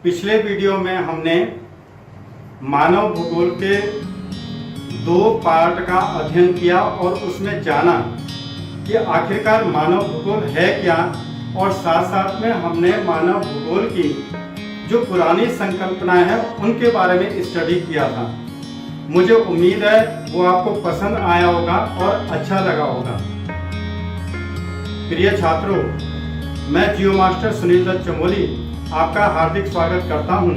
पिछले वीडियो में हमने मानव भूगोल के 2 पार्ट का अध्ययन किया और उसमें जाना कि आखिरकार मानव भूगोल है क्या, और साथ साथ में हमने मानव भूगोल की जो पुरानी संकल्पनाएं हैं उनके बारे में स्टडी किया था। मुझे उम्मीद है वो आपको पसंद आया होगा और अच्छा लगा होगा। प्रिय छात्रों, मैं जियो मास्टर सुनील दत्त चमोली आपका हार्दिक स्वागत करता हूं।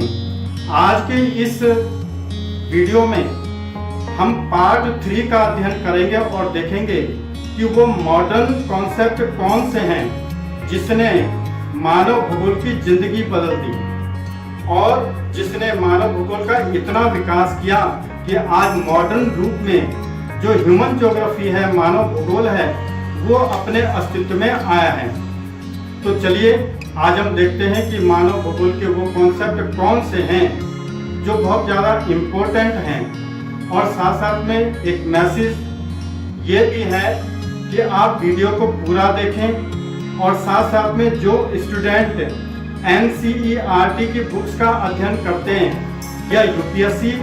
आज के इस वीडियो में हम पार्ट 3 का अध्ययन करेंगे और देखेंगे कि वो मॉडर्न कॉन्सेप्ट कौन से हैं जिसने मानव भूगोल की जिंदगी बदल दी और जिसने मानव भूगोल का इतना विकास किया कि आज मॉडर्न रूप में जो ह्यूमन ज्योग्राफी है, मानव भूगोल है, वो अपने अस्तित्व में आया है। तो चलिए आज हम देखते हैं कि मानव भूगोल के वो कॉन्सेप्ट कौन से हैं जो बहुत ज़्यादा इम्पोर्टेंट हैं। और साथ साथ में एक मैसेज ये भी है कि आप वीडियो को पूरा देखें और साथ साथ में जो स्टूडेंट NCERT की बुक्स का अध्ययन करते हैं या UPSC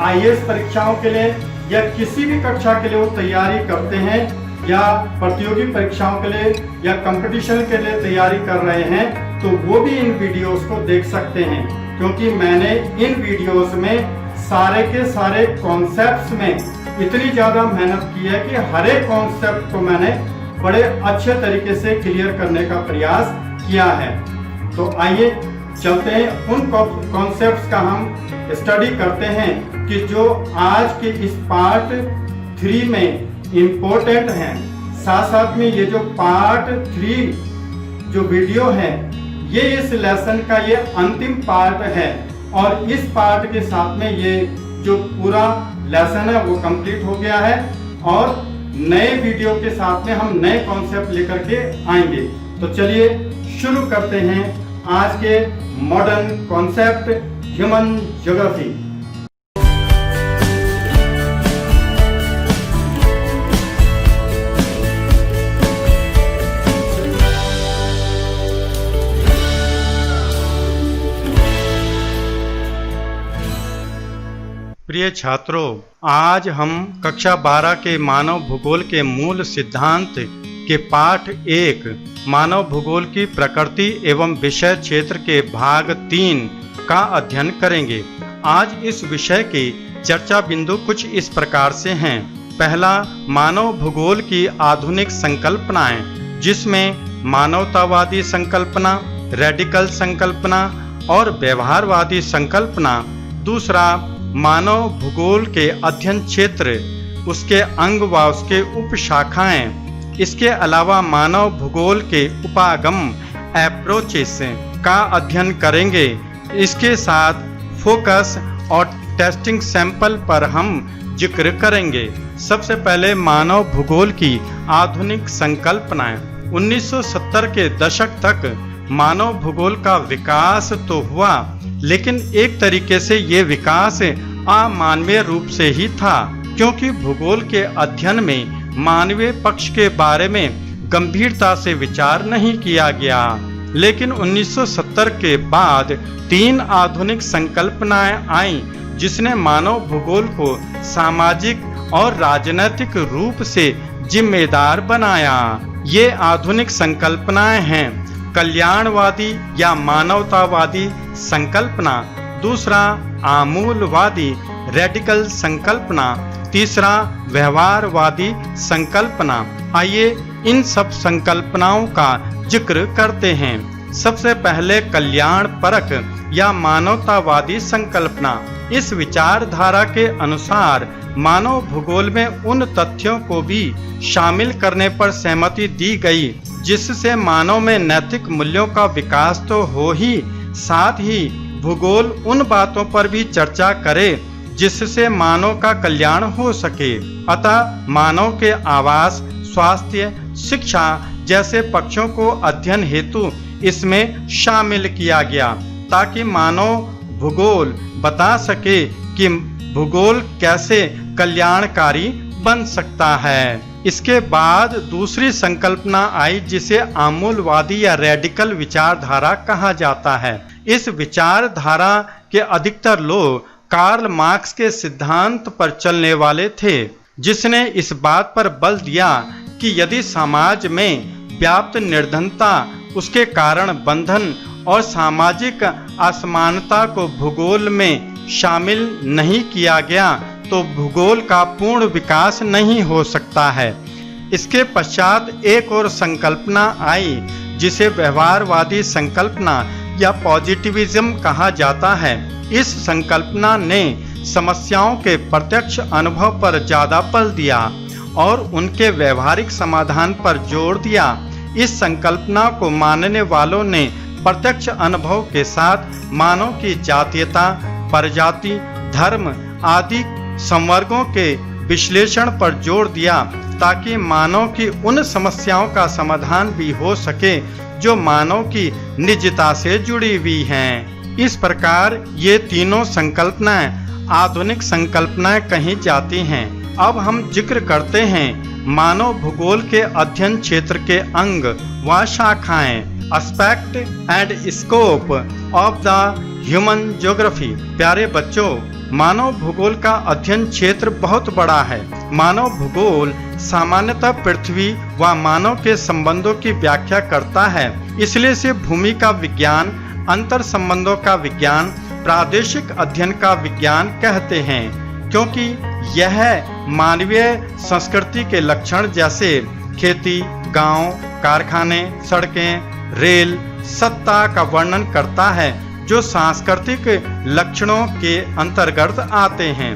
IAS परीक्षाओं के लिए या किसी भी कक्षा के लिए वो तैयारी करते हैं या प्रतियोगी परीक्षाओं के लिए या कंपटीशन के लिए तैयारी कर रहे हैं, तो वो भी इन वीडियोस को देख सकते हैं, क्योंकि मैंने इन वीडियोस में सारे के सारे कॉन्सेप्ट्स में इतनी ज़्यादा मेहनत की है कि हर एक कॉन्सेप्ट को मैंने बड़े अच्छे तरीके से क्लियर करने का प्रयास किया है। तो आइए चलते हैं उन कॉन्सेप्ट्स का हम स्टडी करते हैं कि जो आज के इस पार्ट 3 में इम्पोर्टेंट हैं। साथ साथ में ये जो पार्ट 3 जो वीडियो है ये इस लेसन का ये अंतिम पार्ट है और इस पार्ट के साथ में ये जो पूरा लेसन है वो कंप्लीट हो गया है और नए वीडियो के साथ में हम नए कॉन्सेप्ट लेकर के आएंगे। तो चलिए शुरू करते हैं आज के मॉडर्न कॉन्सेप्ट ह्यूमन ज्योग्राफी। प्रिय छात्रों, आज हम कक्षा 12 के मानव भूगोल के मूल सिद्धांत के पाठ 1 मानव भूगोल की प्रकृति एवं विषय क्षेत्र के भाग 3 का अध्ययन करेंगे। आज इस विषय के चर्चा बिंदु कुछ इस प्रकार से हैं। पहला, मानव भूगोल की आधुनिक संकल्पनाएं, जिसमें मानवतावादी संकल्पना, रेडिकल संकल्पना और व्यवहारवादी संकल्पना। दूसरा, मानव भूगोल के अध्ययन क्षेत्र, उसके अंग व उसके उपशाखाएं। इसके अलावा मानव भूगोल के उपागम अप्रोचेस का अध्ययन करेंगे। इसके साथ फोकस और टेस्टिंग सैंपल पर हम जिक्र करेंगे। सबसे पहले मानव भूगोल की आधुनिक संकल्पनाएं। 1970 के दशक तक मानव भूगोल का विकास तो हुआ, लेकिन एक तरीके से ये विकास अमानवीय रूप से ही था, क्योंकि भूगोल के अध्ययन में मानवीय पक्ष के बारे में गंभीरता से विचार नहीं किया गया। लेकिन 1970 के बाद 3 आधुनिक संकल्पनाएं आईं, जिसने मानव भूगोल को सामाजिक और राजनीतिक रूप से जिम्मेदार बनाया। ये आधुनिक संकल्पनाएं हैं कल्याणवादी या मानवतावादी संकल्पना। दूसरा, आमूलवादी रेडिकल संकल्पना। तीसरा, व्यवहारवादी संकल्पना। आइए इन सब संकल्पनाओं का जिक्र करते हैं। सबसे पहले कल्याण परक या मानवतावादी संकल्पना। इस विचारधारा के अनुसार मानव भूगोल में उन तथ्यों को भी शामिल करने पर सहमति दी गई जिससे मानव में नैतिक मूल्यों का विकास तो हो ही, साथ ही भूगोल उन बातों पर भी चर्चा करे जिससे मानव का कल्याण हो सके। अतः मानव के आवास, स्वास्थ्य, शिक्षा जैसे पक्षों को अध्ययन हेतु इसमें शामिल किया गया, ताकि मानव भूगोल बता सके कि भूगोल कैसे कल्याणकारी बन सकता है। इसके बाद दूसरी संकल्पना आई जिसे आमूलवादी या रेडिकल विचारधारा कहा जाता है। इस विचारधारा के अधिकतर लोग कार्ल मार्क्स के सिद्धांत पर चलने वाले थे, जिसने इस बात पर बल दिया कि यदि समाज में व्याप्त निर्धनता, उसके कारण बंधन और सामाजिक असमानता को भूगोल में शामिल नहीं किया गया तो भूगोल का पूर्ण विकास नहीं हो सकता है। इसके पश्चात एक और संकल्पना आई जिसे व्यवहारवादी संकल्पना या पॉजिटिविज्म कहा जाता है। इस संकल्पना ने समस्याओं के प्रत्यक्ष अनुभव पर ज्यादा बल दिया और उनके व्यवहारिक समाधान पर जोर दिया। इस संकल्पना को मानने वालों ने प्रत्यक्ष अनुभव के साथ मानव की जातीयता, प्रजाति, धर्म आदि संवर्गों के विश्लेषण पर जोर दिया ताकि मानव की उन समस्याओं का समाधान भी हो सके जो मानव की निजता से जुड़ी हुई हैं। इस प्रकार ये तीनों संकल्पनाएं आधुनिक संकल्पनाएं कही जाती हैं। अब हम जिक्र करते हैं मानव भूगोल के अध्ययन क्षेत्र के अंग व शाखाएं, aspect and scope of the human geography. प्यारे बच्चों, मानव भूगोल का अध्ययन क्षेत्र बहुत बड़ा है। मानव भूगोल सामान्यतः पृथ्वी व मानव के संबंधों की व्याख्या करता है, इसलिए इसे भूमि का विज्ञान, अंतर संबंधों का विज्ञान, प्रादेशिक अध्ययन का विज्ञान कहते हैं, क्योंकि यह मानवीय संस्कृति के लक्षण जैसे खेती, गांव, कारखाने, सड़कें, रेल, सत्ता का वर्णन करता है जो सांस्कृतिक लक्षणों के अंतर्गत आते हैं।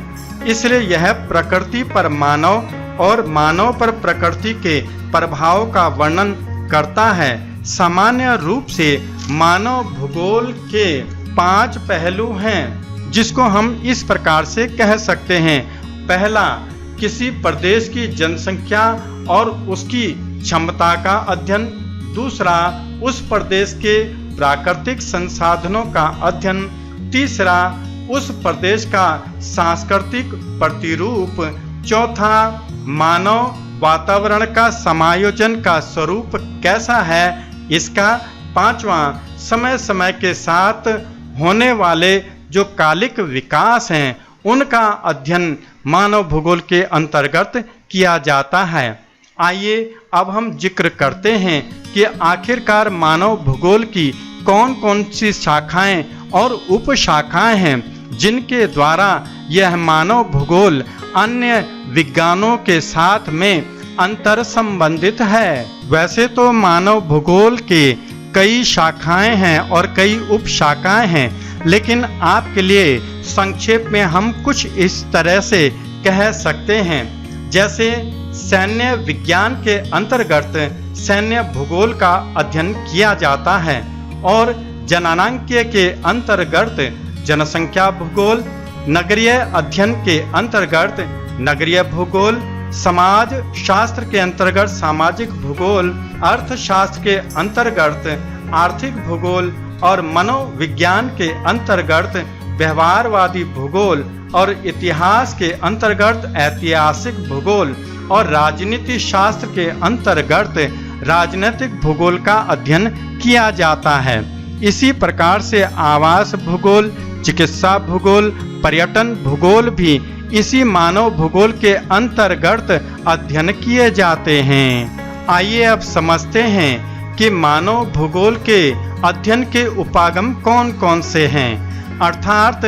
इसलिए यह प्रकृति पर मानव और मानव पर प्रकृति के प्रभाव का वर्णन करता है। सामान्य रूप से मानव भूगोल के 5 पहलू हैं, जिसको हम इस प्रकार से कह सकते हैं। पहला, किसी प्रदेश की जनसंख्या और उसकी क्षमता का अध्ययन। दूसरा, उस प्रदेश के प्राकृतिक संसाधनों का अध्ययन। तीसरा, उस प्रदेश का सांस्कृतिक प्रतिरूप। चौथा, मानव वातावरण का समायोजन का स्वरूप कैसा है इसका। पांचवा, समय समय के साथ होने वाले जो कालिक विकास हैं उनका अध्ययन मानव भूगोल के अंतर्गत किया जाता है। आइए अब हम जिक्र करते हैं कि आखिरकार मानव भूगोल की कौन कौन सी शाखाएं और उपशाखाएं हैं जिनके द्वारा यह मानव भूगोल अन्य विज्ञानों के साथ में अंतर संबंधित है। वैसे तो मानव भूगोल के कई शाखाएं हैं और कई उपशाखाएं हैं, लेकिन आपके लिए संक्षेप में हम कुछ इस तरह से कह सकते हैं। जैसे सैन्य विज्ञान के अंतर्गत सैन्य भूगोल का अध्ययन किया जाता है और जननांकीय के अंतर्गत जनसंख्या भूगोल, नगरीय अध्ययन के अंतर्गत नगरीय भूगोल, समाज शास्त्र के अंतर्गत सामाजिक भूगोल, अर्थशास्त्र के अंतर्गत आर्थिक भूगोल और मनोविज्ञान के अंतर्गत व्यवहारवादी भूगोल और इतिहास के अंतर्गत ऐतिहासिक भूगोल और राजनीति शास्त्र के अंतर्गत राजनीतिक भूगोल का अध्ययन किया जाता है। इसी प्रकार से आवास भूगोल, चिकित्सा भूगोल, पर्यटन भूगोल भी इसी मानव भूगोल के अंतर्गत अध्ययन किए जाते हैं। आइए अब समझते हैं कि मानव भूगोल के अध्ययन के उपागम कौन कौन से हैं, अर्थात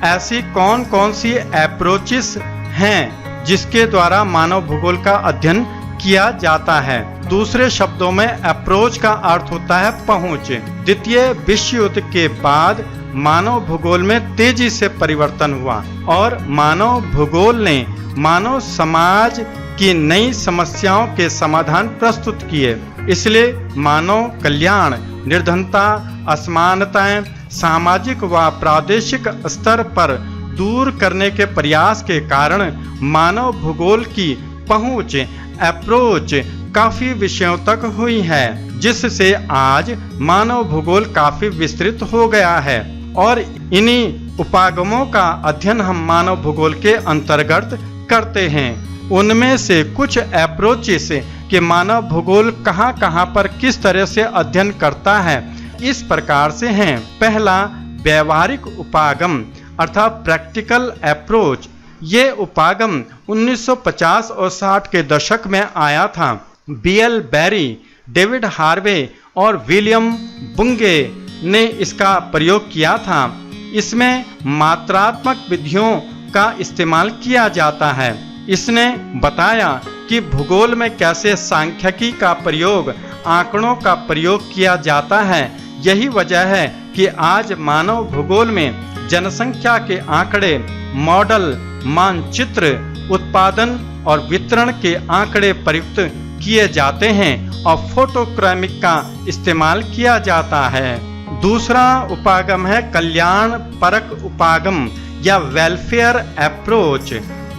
ऐसी कौन कौन सी अप्रोचेस हैं जिसके द्वारा मानव भूगोल का अध्ययन किया जाता है। दूसरे शब्दों में अप्रोच का अर्थ होता है पहुंच। द्वितीय विश्व युद्ध के बाद मानव भूगोल में तेजी से परिवर्तन हुआ और मानव भूगोल ने मानव समाज की नई समस्याओं के समाधान प्रस्तुत किए। इसलिए मानव कल्याण, निर्धनता, असमानताएं सामाजिक व प्रादेशिक स्तर पर दूर करने के प्रयास के कारण मानव भूगोल की पहुंच, अप्रोच काफी विषयों तक हुई है, जिससे आज मानव भूगोल काफी विस्तृत हो गया है और इन्हीं उपागमों का अध्ययन हम मानव भूगोल के अंतर्गत करते हैं। उनमें से कुछ अप्रोचेस कि मानव भूगोल कहाँ कहाँ पर किस तरह से अध्ययन करता है इस प्रकार से हैं। पहला, व्यवहारिक उपागम अर्थात प्रैक्टिकल अप्रोच। ये उपागम 1950 और 60 के दशक में आया था। बीएल बैरी, डेविड हार्वे और विलियम बुंगे ने इसका प्रयोग किया था। इसमें मात्रात्मक विधियों का इस्तेमाल किया जाता है। इसने बताया कि भूगोल में कैसे सांख्यिकी का प्रयोग, आंकड़ों का प्रयोग किया जाता है। यही वजह है कि आज मानव भूगोल में जनसंख्या के आंकड़े, मॉडल, मानचित्र, उत्पादन और वितरण के आंकड़े प्रयुक्त किए जाते हैं और फोटोक्रैमिक का इस्तेमाल किया जाता है। दूसरा उपागम है कल्याण परक उपागम या वेलफेयर अप्रोच।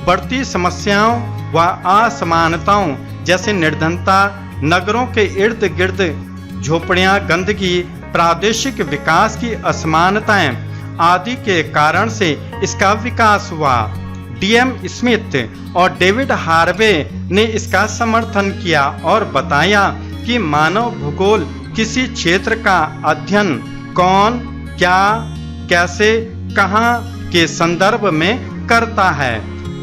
बढ़ती समस्याओं व असमानताओं जैसे निर्धनता, नगरों के इर्द गिर्द झोपड़ियां, गंदगी, प्रादेशिक विकास की असमानताएं आदि के कारण से इसका विकास हुआ। डीएम स्मिथ और डेविड हार्वे ने इसका समर्थन किया और बताया कि मानव भूगोल किसी क्षेत्र का अध्ययन कौन, क्या, कैसे, कहाँ के संदर्भ में करता है।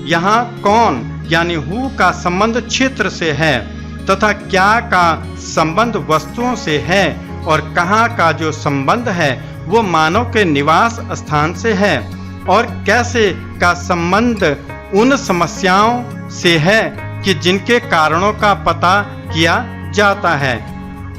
यहाँ कौन यानी हु का संबंध क्षेत्र से है तथा क्या का संबंध वस्तुओं से है और कहाँ का जो संबंध है वो मानव के निवास स्थान से है और कैसे का संबंध उन समस्याओं से है कि जिनके कारणों का पता किया जाता है।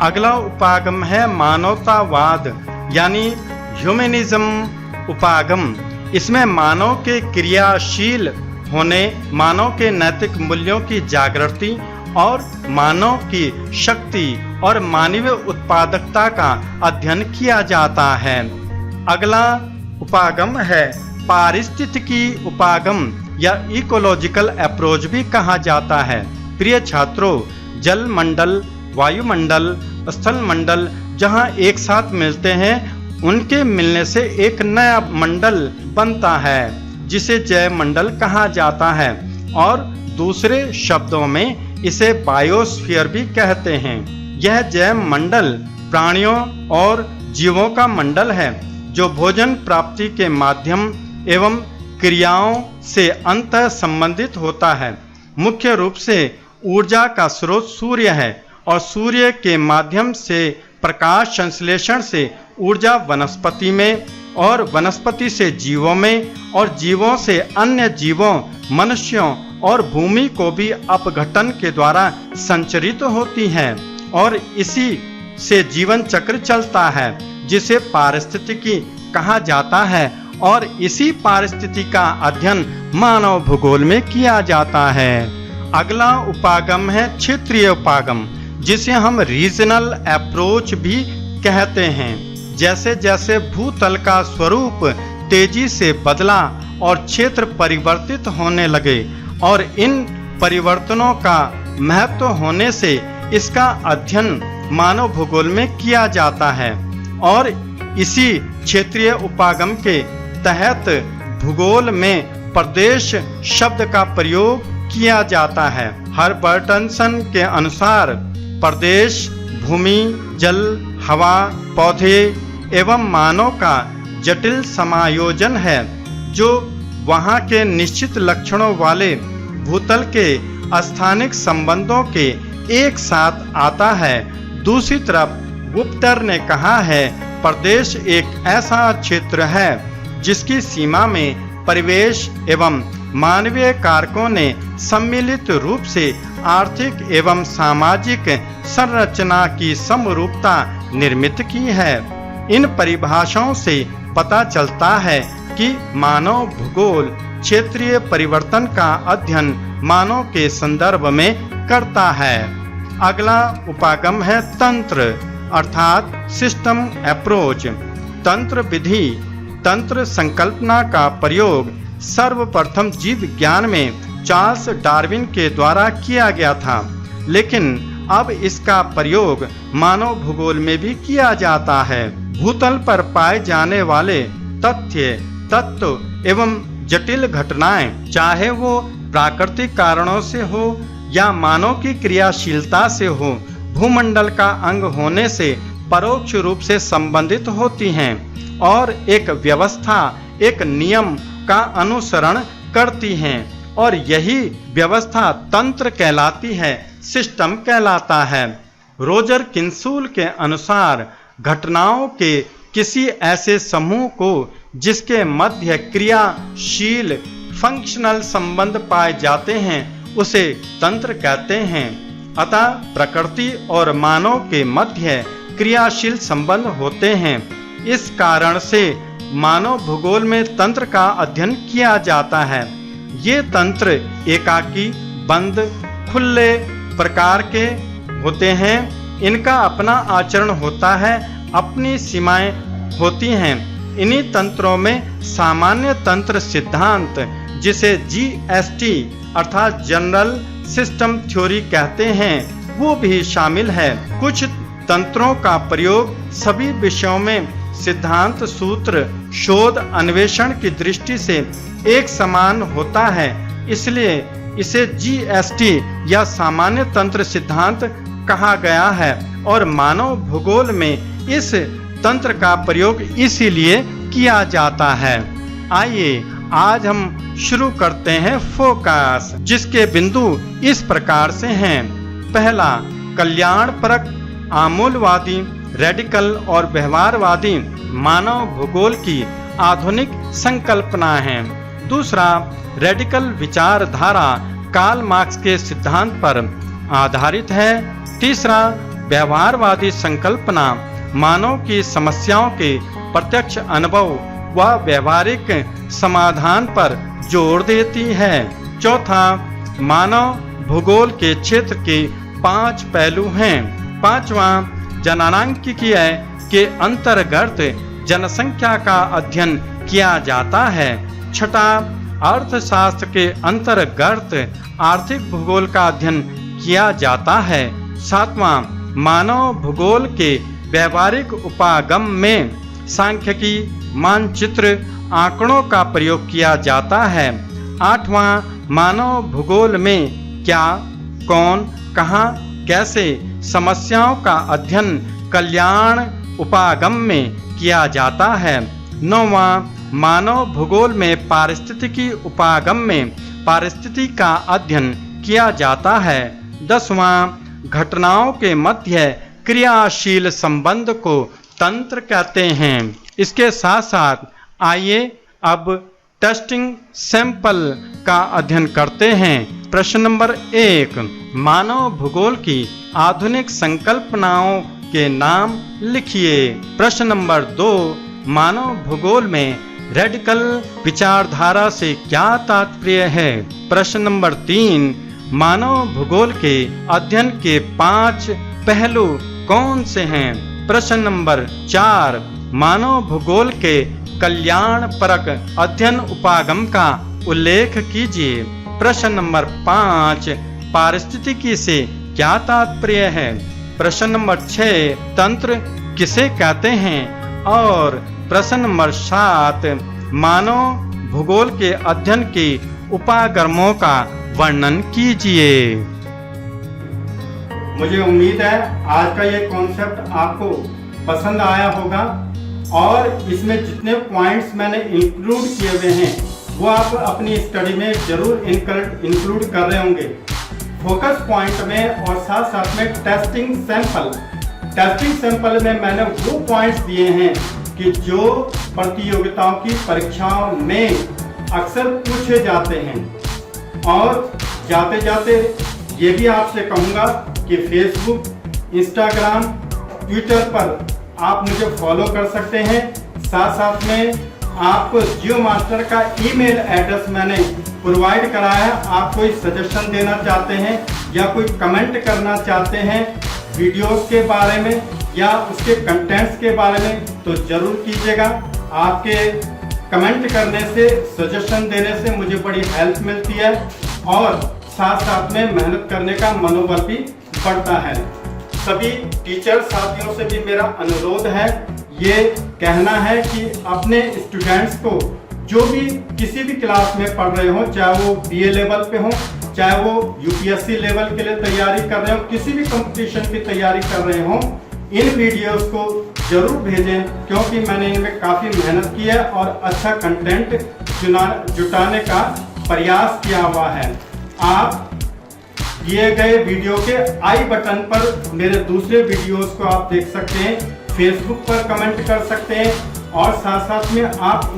अगला उपागम है मानवतावाद यानी ह्यूमनिज्म उपागम। इसमें मानव के क्रियाशील होने, मानव के नैतिक मूल्यों की जागृति और मानव की शक्ति और मानवीय उत्पादकता का अध्ययन किया जाता है। अगला उपागम है पारिस्थितिकी उपागम या इकोलॉजिकल अप्रोच भी कहा जाता है। प्रिय छात्रों, जल मंडल, वायुमंडल, स्थल मंडल जहाँ एक साथ मिलते हैं उनके मिलने से एक नया मंडल बनता है जिसे जैव मंडल कहा जाता है और दूसरे शब्दों में इसे बायोस्फीयर भी कहते हैं। यह जैव मंडल प्राणियों और जीवों का मंडल है जो भोजन प्राप्ति के माध्यम एवं क्रियाओं से अंतः संबंधित होता है। मुख्य रूप से ऊर्जा का स्रोत सूर्य है और सूर्य के माध्यम से प्रकाश संश्लेषण से ऊर्जा वनस्पति में और वनस्पति से जीवों में और जीवों से अन्य जीवों, मनुष्यों और भूमि को भी अपघटन के द्वारा संचरित होती है और इसी से जीवन चक्र चलता है जिसे पारिस्थितिकी कहा जाता है और इसी पारिस्थिति का अध्ययन मानव भूगोल में किया जाता है। अगला उपागम है क्षेत्रीय उपागम जिसे हम रीजनल अप्रोच भी कहते हैं। जैसे जैसे भूतल का स्वरूप तेजी से बदला और क्षेत्र परिवर्तित होने लगे और इन परिवर्तनों का महत्व होने से इसका अध्ययन मानव भूगोल में किया जाता है और इसी क्षेत्रीय उपागम के तहत भूगोल में प्रदेश शब्द का प्रयोग किया जाता है। हर्बर्टसन के अनुसार प्रदेश भूमि, जल, हवा, पौधे एवं मानव का जटिल समायोजन है जो वहाँ के निश्चित लक्षणों वाले भूतल के स्थानिक संबंधों के एक साथ आता है। दूसरी तरफ गुप्टर ने कहा है प्रदेश एक ऐसा क्षेत्र है जिसकी सीमा में परिवेश एवं मानवीय कारकों ने सम्मिलित रूप से आर्थिक एवं सामाजिक संरचना की समरूपता निर्मित की है। इन परिभाषाओं से पता चलता है कि मानव भूगोल क्षेत्रीय परिवर्तन का अध्ययन मानव के संदर्भ में करता है। अगला उपागम है तंत्र अर्थात सिस्टम अप्रोच। तंत्र विधि, तंत्र संकल्पना का प्रयोग सर्वप्रथम जीव विज्ञान में चार्ल्स डार्विन के द्वारा किया गया था, लेकिन अब इसका प्रयोग मानव भूगोल में भी किया जाता है। भूतल पर पाए जाने वाले तथ्य, तत्व एवं जटिल घटनाएं, चाहे वो प्राकृतिक कारणों से हो या मानव की क्रियाशीलता से हो, भूमंडल का अंग होने से परोक्ष रूप से संबंधित होती हैं और एक व्यवस्था, एक नियम का अनुसरण करती हैं और यही व्यवस्था तंत्र कहलाती है, सिस्टम कहलाता है। रोजर किंसूल के अनुसार घटनाओं के किसी ऐसे समूह को जिसके मध्य क्रियाशील फंक्शनल संबंध पाए जाते हैं उसे तंत्र कहते हैं। अतः प्रकृति और मानव के मध्य क्रियाशील संबंध होते हैं। इस कारण से मानव भूगोल में तंत्र का अध्ययन किया जाता है। ये तंत्र एकाकी, बंद, खुले प्रकार के होते हैं। इनका अपना आचरण होता है, अपनी सीमाएं होती हैं। इन्हीं तंत्रों में सामान्य तंत्र सिद्धांत, जिसे जीएसटी अर्थात जनरल सिस्टम थ्योरी कहते हैं, वो भी शामिल है। कुछ तंत्रों का प्रयोग सभी विषयों में सिद्धांत, सूत्र, शोध, अन्वेषण की दृष्टि से एक समान होता है, इसलिए इसे जीएसटी या सामान्य तंत्र सिद्धांत कहा गया है और मानव भूगोल में इस तंत्र का प्रयोग इसीलिए किया जाता है। आइए आज हम शुरू करते हैं फोकस, जिसके बिंदु इस प्रकार से हैं। पहला, कल्याणपरक, आमूलवादी, रेडिकल और व्यवहारवादी मानव भूगोल की आधुनिक संकल्पना है। दूसरा, रेडिकल विचारधारा कार्ल मार्क्स के सिद्धांत पर आधारित है। तीसरा, व्यवहारवादी संकल्पना मानव की समस्याओं के प्रत्यक्ष अनुभव व व्यवहारिक समाधान पर जोर देती है। चौथा, मानव भूगोल के क्षेत्र के 5 पहलू हैं। पांचवा, जननांकिकी के अंतर्गत जनसंख्या का अध्ययन किया जाता है। छठा, अर्थशास्त्र के अंतर्गत आर्थिक भूगोल का अध्ययन किया जाता है। सातवां, मानव भूगोल के व्यवहारिक उपागम में सांख्यिकी, मानचित्र, आंकड़ों का प्रयोग किया जाता है। आठवां, मानव भूगोल में क्या, कौन, कहाँ, कैसे समस्याओं का अध्ययन कल्याण उपागम में किया जाता है। नौवां, मानव भूगोल में पारिस्थितिकी उपागम में पारिस्थिति का अध्ययन किया जाता है। 10वां, घटनाओं के मध्य क्रियाशील संबंध को तंत्र कहते हैं। इसके साथ साथ आइए अब टेस्टिंग सैंपल का अध्ययन करते हैं। प्रश्न नंबर 1, मानव भूगोल की आधुनिक संकल्पनाओं के नाम लिखिए। प्रश्न नंबर 2, मानव भूगोल में रेडिकल विचारधारा से क्या तात्पर्य है। प्रश्न नंबर 3, मानव भूगोल के अध्ययन के 5 पहलू कौन से हैं। प्रश्न नंबर 4, मानव भूगोल के कल्याणपरक अध्ययन उपागम का उल्लेख कीजिए। प्रश्न नंबर 5, पारिस्थितिकी से क्या तात्पर्य है। प्रश्न नंबर 6, तंत्र किसे कहते हैं। और प्रश्न नंबर 7, मानव भूगोल के अध्ययन के उपागमों का वर्णन कीजिए। मुझे उम्मीद है आज का ये कॉन्सेप्ट आपको पसंद आया होगा और इसमें जितने पॉइंट्स मैंने इंक्लूड किए हुए हैं वो आप अपनी स्टडी में जरूर इंक्लूड कर रहे होंगे। फोकस पॉइंट में और साथ साथ में टेस्टिंग सैंपल में मैंने वो पॉइंट्स दिए हैं कि जो प्रतियोगिताओं की परीक्षाओं में अक्सर पूछे जाते हैं। और जाते जाते ये भी आपसे कहूँगा कि फेसबुक, इंस्टाग्राम, ट्विटर पर आप मुझे फॉलो कर सकते हैं। साथ साथ में आपको जियो मास्टर का ईमेल एड्रेस मैंने प्रोवाइड कराया है। आप कोई सजेशन देना चाहते हैं या कोई कमेंट करना चाहते हैं वीडियोस के बारे में या उसके कंटेंट्स के बारे में तो ज़रूर कीजिएगा। आपके कमेंट करने से, सजेशन देने से मुझे बड़ी हेल्प मिलती है और साथ साथ में मेहनत करने का मनोबल भी बढ़ता है। सभी टीचर साथियों से भी मेरा अनुरोध है, ये कहना है कि अपने स्टूडेंट्स को जो भी किसी भी क्लास में पढ़ रहे हो, चाहे वो बीए लेवल पे हो, चाहे वो यूपीएससी लेवल के लिए तैयारी कर रहे हो, किसी भी कंपटीशन की तैयारी कर रहे हो, इन वीडियोस को जरूर भेजें, क्योंकि मैंने इनमें काफ़ी मेहनत की है और अच्छा कंटेंट जुटाने का प्रयास किया हुआ है। आप दिए गए वीडियो के आई बटन पर मेरे दूसरे वीडियोस को आप देख सकते हैं, फेसबुक पर कमेंट कर सकते हैं और साथ साथ में आप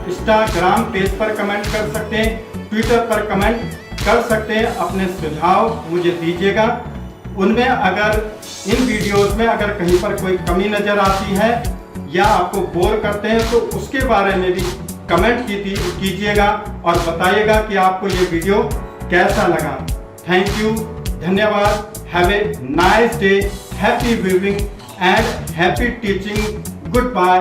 इंस्टाग्राम पेज पर कमेंट कर सकते हैं, ट्विटर पर कमेंट कर सकते हैं। अपने सुझाव मुझे दीजिएगा। उनमें अगर इन वीडियोस में अगर कहीं पर कोई कमी नज़र आती है या आपको बोर करते हैं तो उसके बारे में भी कमेंट कीजिएगा और बताइएगा कि आपको ये वीडियो कैसा लगा। थैंक यू, धन्यवाद। Have a nice day, happy viewing and happy teaching. Good bye.